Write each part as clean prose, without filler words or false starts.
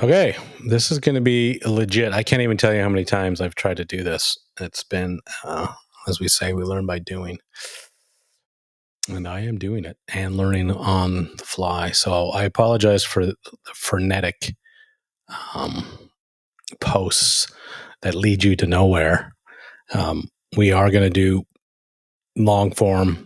Okay, this is going to be legit. I can't even tell you how many times I've tried to do this. It's been, as we say, we learn by doing. And I am doing it and learning on the fly. So I apologize for the frenetic posts that lead you to nowhere. We are going to do long form.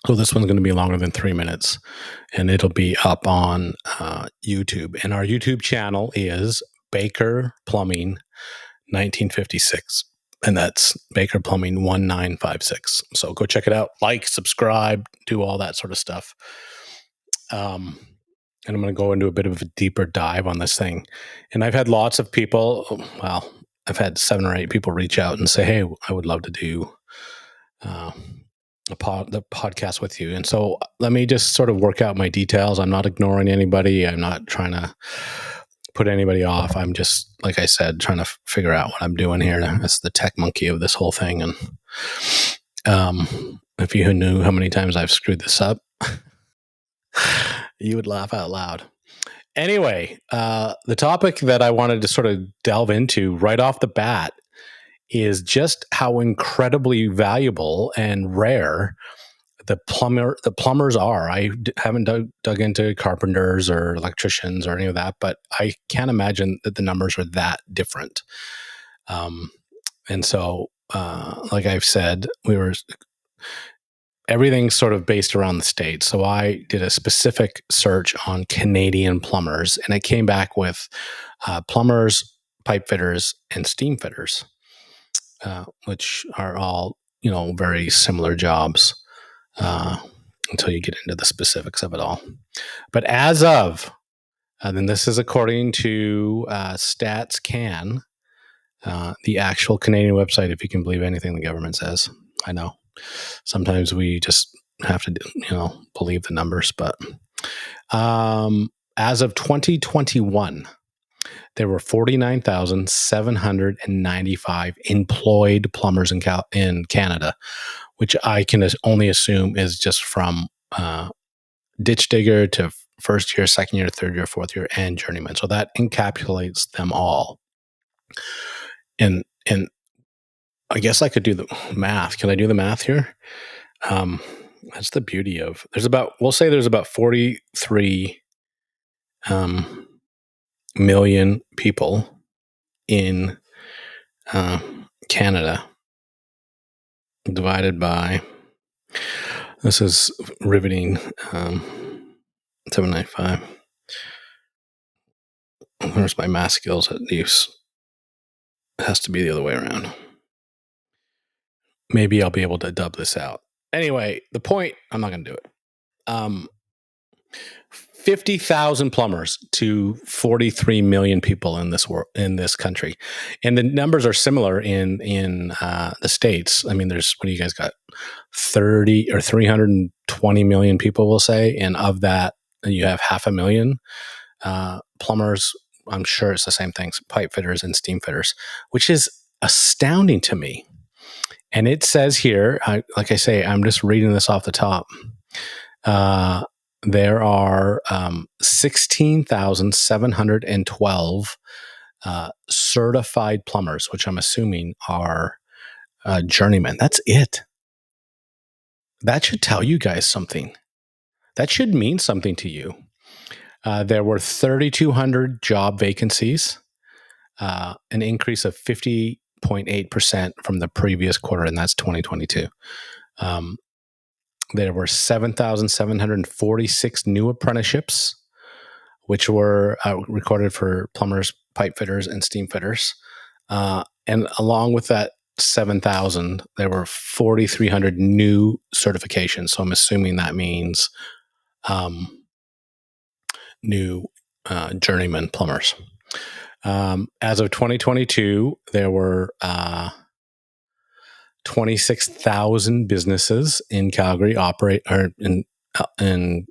So this one's going to be longer than 3 minutes, and it'll be up on YouTube. And our YouTube channel is Baker Plumbing 1956. And that's Baker Plumbing 1956. So go check it out. Like, subscribe, do all that sort of stuff. And I'm going to go into a bit of a deeper dive on this thing. And I've had lots of people, well, I've had 7 or 8 people reach out and say, hey, I would love to do the podcast with you. And so let me just sort of work out my details. I'm not ignoring anybody. I'm not trying to put anybody off. I'm just, like I said, trying to figure out what I'm doing here. That's the tech monkey of this whole thing. And if you knew how many times I've screwed this up, you would laugh out loud. Anyway, the topic that I wanted to sort of delve into right off the bat is just how incredibly valuable and rare the plumbers are. I haven't dug into carpenters or electricians or any of that, but I can't imagine that the numbers are that different. And so, like I've said, everything's sort of based around the state. So I did a specific search on Canadian plumbers, and it came back with plumbers, pipe fitters, and steam fitters, which are all, very similar jobs until you get into the specifics of it all. But as of, and this is according to StatsCan, the actual Canadian website, if you can believe anything the government says. I know. Sometimes we just have to, believe the numbers. But as of 2021, there were 49,795 employed plumbers in Canada, which I can only assume is just from ditch digger to first year, second year, third year, fourth year, and journeyman. So that encapsulates them all. And I guess I could do the math. Can I do the math here? That's the beauty of, there's about 43 million people in Canada, divided by, this is riveting, 795. Where's my math skills at use? It has to be the other way around. Maybe I'll be able to dub this out. Anyway, the point, I'm not going to do it. 50,000 plumbers to 43 million people in this country, and the numbers are similar in the States. I mean, there's, what do you guys got? 30 or 320 million people, we'll say, and of that, you have 500,000 plumbers. I'm sure it's the same things, pipe fitters and steam fitters, which is astounding to me. And it says here, like I say, I'm just reading this off the top. There are 16,712 certified plumbers, which I'm assuming are journeymen. That's it. That should tell you guys something. That should mean something to you. There were 3,200 job vacancies, an increase of 50.8% from the previous quarter, and that's 2022. There were 7,746 new apprenticeships, which were recorded for plumbers, pipe fitters, and steam fitters. And along with that 7,000, there were 4,300 new certifications. So I'm assuming that means new journeyman plumbers. As of 2022, there were 26,000 businesses in Calgary in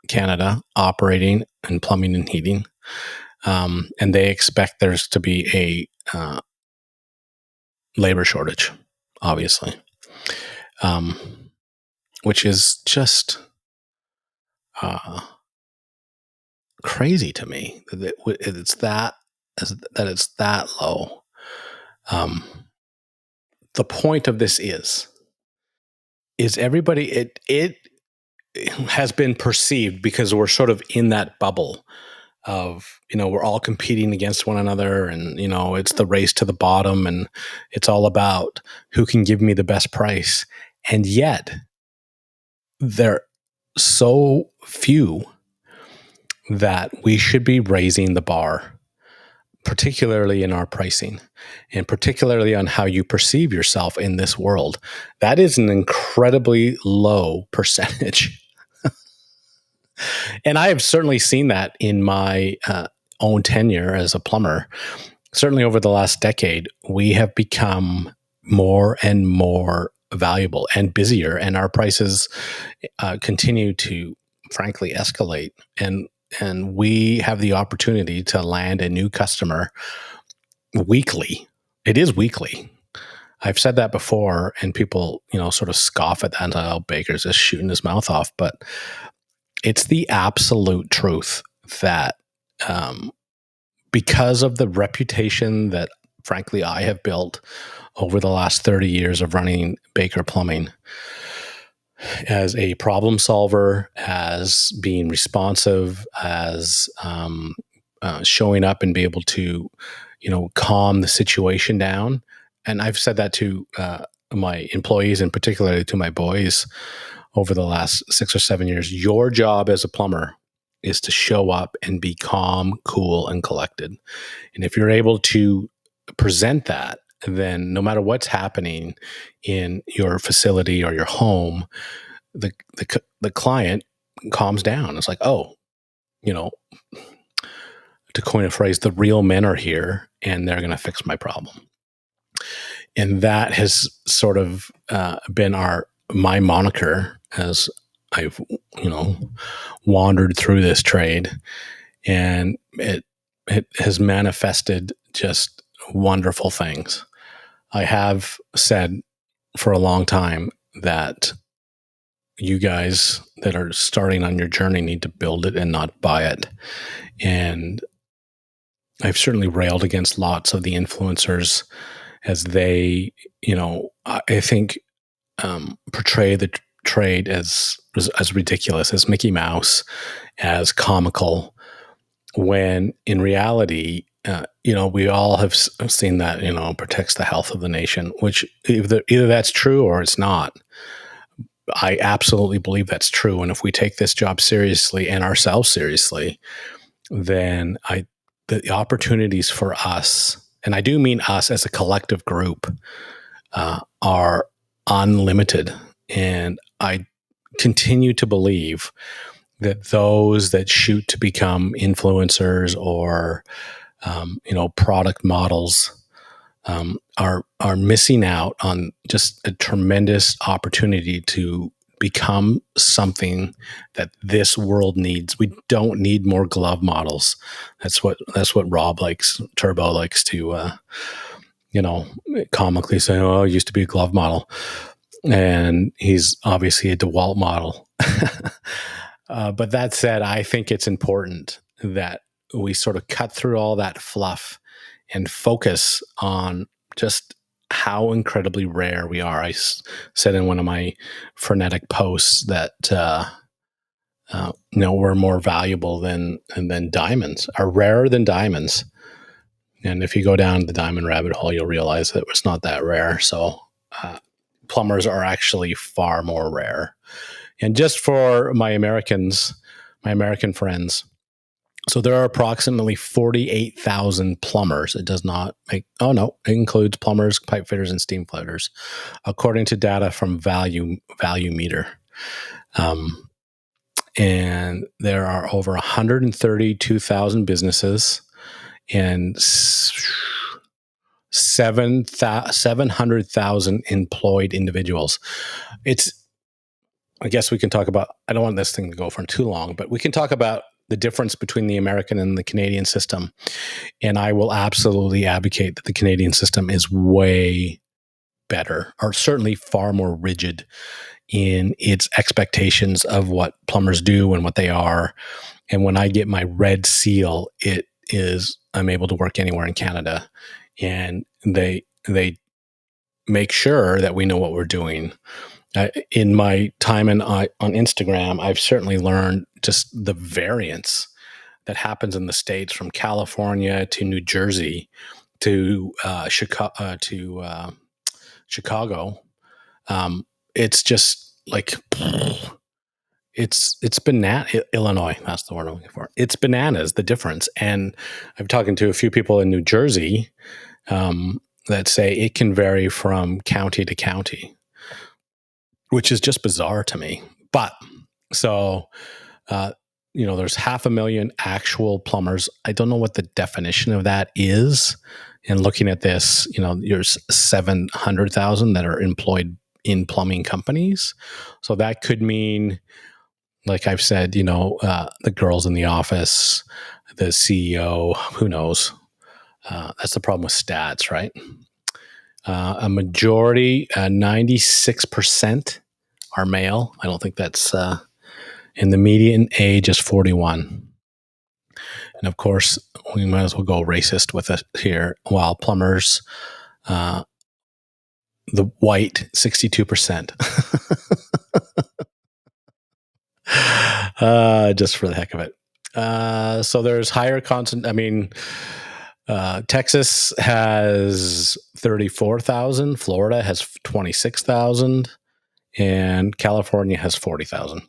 Canada operating in plumbing and heating. And they expect there's to be a labor shortage, obviously, which is just crazy to me that it's that low. Um, the point of this is everybody it has been perceived because we're sort of in that bubble of, we're all competing against one another, and it's the race to the bottom, and it's all about who can give me the best price. And yet there so few that we should be raising the bar, particularly in our pricing and particularly on how you perceive yourself in this world. That is an incredibly low percentage. And I have certainly seen that in my own tenure as a plumber. Certainly over the last decade, we have become more and more valuable and busier, and our prices continue to, frankly, escalate. And we have the opportunity to land a new customer weekly. It is weekly. I've said that before, and people, sort of scoff at that and say, "Oh, Baker's just shooting his mouth off." But it's the absolute truth that because of the reputation that, frankly, I have built over the last 30 years of running Baker Plumbing as a problem solver, as being responsive, as showing up and be able to, calm the situation down. And I've said that to my employees, and particularly to my boys over the last 6 or 7 years. Your job as a plumber is to show up and be calm, cool, and collected. And if you're able to present that, then no matter what's happening in your facility or your home, the client calms down. It's like, oh, you know, to coin a phrase, the real men are here and they're going to fix my problem. And that has sort of been my moniker as I've, wandered through this trade, and it has manifested just wonderful things. I have said for a long time that you guys that are starting on your journey need to build it and not buy it. And I've certainly railed against lots of the influencers as they, I think, portray the trade as ridiculous, as Mickey Mouse, as comical, when in reality, we all have seen that, protects the health of the nation, which either that's true or it's not. I absolutely believe that's true. And if we take this job seriously and ourselves seriously, then the opportunities for us, and I do mean us as a collective group, are unlimited. And I continue to believe that those that shoot to become influencers or, product models are missing out on just a tremendous opportunity to become something that this world needs. We don't need more glove models. That's what Rob Turbo likes to, comically say, "Oh, I used to be a glove model." And he's obviously a DeWalt model. But that said, I think it's important that we sort of cut through all that fluff and focus on just how incredibly rare we are. I said in one of my frenetic posts that we're more valuable than diamonds, are rarer than diamonds. And if you go down the diamond rabbit hole, you'll realize that it's not that rare. So plumbers are actually far more rare. And just for my American friends, so there are approximately 48,000 plumbers. It does not make, it includes plumbers, pipe fitters, and steam floaters, according to data from Value Meter. And there are over 132,000 businesses and 700,000 employed individuals. I guess we can talk about, I don't want this thing to go for too long, but we can talk about the difference between the American and the Canadian system. And I will absolutely advocate that the Canadian system is way better, or certainly far more rigid in its expectations of what plumbers do and what they are. And when I get my red seal, I'm able to work anywhere in Canada, and they make sure that we know what we're doing. In my time on Instagram, I've certainly learned just the variance that happens in the States, from California to New Jersey to Chicago. It's just like it's banana. Illinois, that's the word I'm looking for. It's bananas, the difference. And I'm talking to a few people in New Jersey that say it can vary from county to county, which is just bizarre to me. But so, there's 500,000 actual plumbers. I don't know what the definition of that is. And looking at this, there's 700,000 that are employed in plumbing companies. So that could mean, like I've said, the girls in the office, the CEO, who knows? That's the problem with stats, right? A majority, 96% are male. I don't think that's, and the median age is 41. And of course, we might as well go racist with it here. While plumbers, the white, 62%. Just for the heck of it. So there's higher constant. Texas has 34,000. Florida has 26,000. And California has 40,000.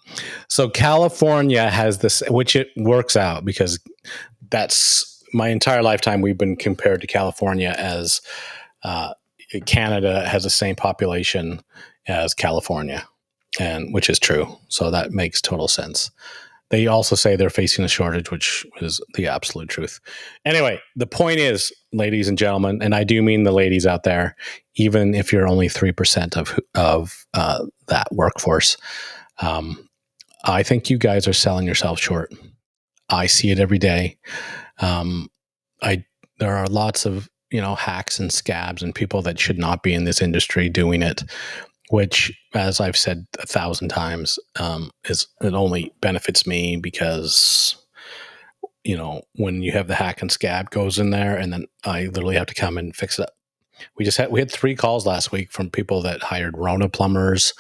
So California has this, which it works out because that's my entire lifetime. We've been compared to California as Canada has the same population as California, and which is true. So that makes total sense. They also say they're facing a shortage, which is the absolute truth. Anyway, the point is, ladies and gentlemen, and I do mean the ladies out there, even if you're only 3% of that workforce, I think you guys are selling yourself short. I see it every day. There are lots of hacks and scabs and people that should not be in this industry doing it, which, as I've said 1,000 times, it only benefits me because, when you have the hack and scab goes in there, and then I literally have to come and fix it up. We had 3 calls last week from people that hired Rona plumbers,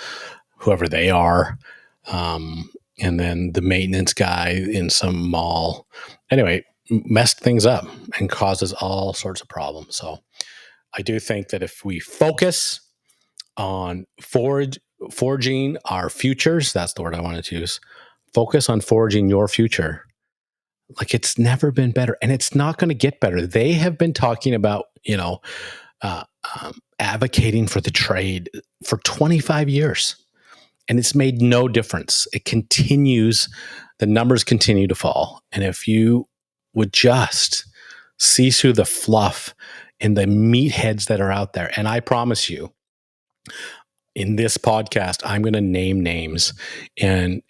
whoever they are, and then the maintenance guy in some mall. Anyway, messed things up and causes all sorts of problems. So I do think that if we focus on forging our futures, that's the word I wanted to use. Focus on forging your future. Like, it's never been better, and it's not going to get better. They have been talking about, advocating for the trade for 25 years, and it's made no difference. It continues. The numbers continue to fall. And if you would just see through the fluff and the meatheads that are out there, and I promise you, in this podcast, I'm going to name names and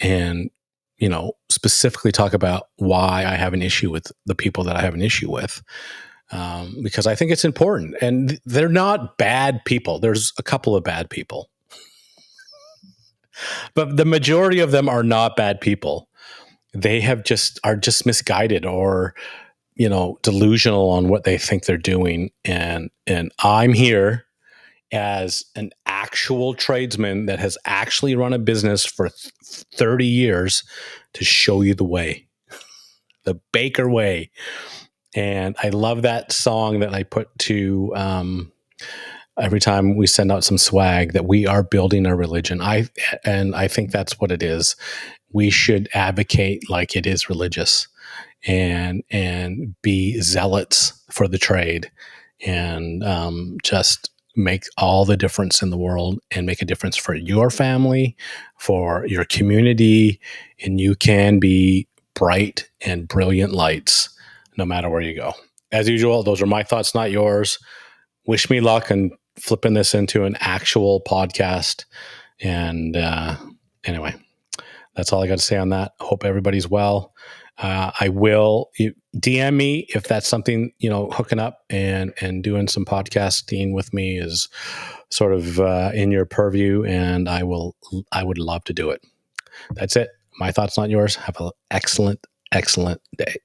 specifically talk about why I have an issue with the people that I have an issue with, because I think it's important. And they're not bad people. There's a couple of bad people, but the majority of them are not bad people. They are just misguided or delusional on what they think they're doing. And I'm here as an actual tradesman that has actually run a business for 30 years to show you the way, the Baker way. And I love that song that I put to every time we send out some swag, that we are building a religion. I think that's what it is. We should advocate like it is religious, and be zealots for the trade, and just make all the difference in the world, and make a difference for your family, for your community, and you can be bright and brilliant lights no matter where you go. As usual, those are my thoughts, not yours. Wish me luck in flipping this into an actual podcast. And anyway, that's all I got to say on that. Hope everybody's well. I will DM me if that's something, hooking up and doing some podcasting with me is sort of in your purview, and I would love to do it. That's it. My thoughts, not yours. Have an excellent day.